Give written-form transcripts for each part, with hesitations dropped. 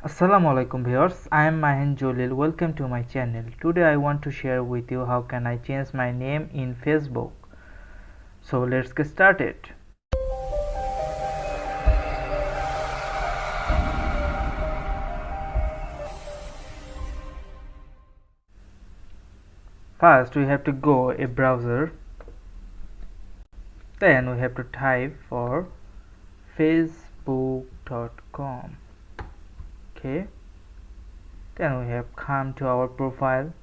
Assalamualaikum viewers, I am Mahian Jalil. Welcome to my channel. Today I want to share with you how can I change my name in Facebook. So let's get started. First we have to go a browser. Then we have to type for facebook.com. Okay, then we have come to our profile.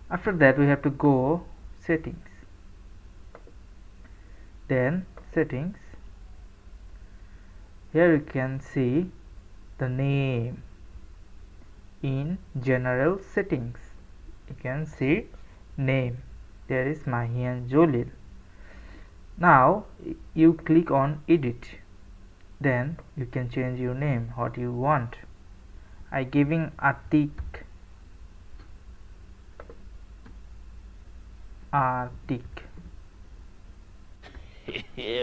After that we have to go settings, then settings. Here you can see the name. In general settings you can see name, there is Mahian Jalil. Now you click on edit, then you can change your name what you want. I giving Atik. Yeah,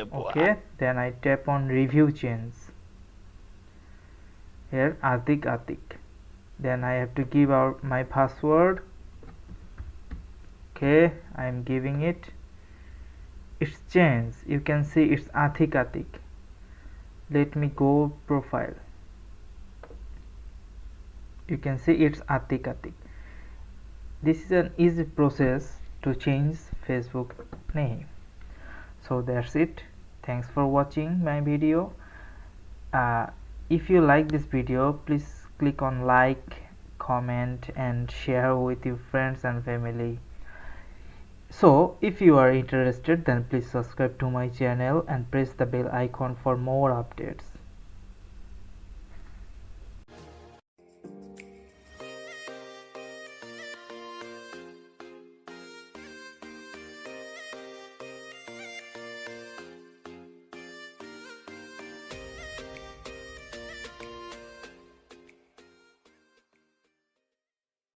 boy. Okay, then I tap on review change. Here Atik. Then I have to give out my password. Okay, I am giving it. It's changed. You can see it's Atik. Let me go profile. You can see it's Atik. This is an easy process to change Facebook name. So that's it. Thanks for watching my video. If you like this video, please click on like, comment and share with your friends and family. So if you are interested, then please subscribe to my channel and press the bell icon for more updates.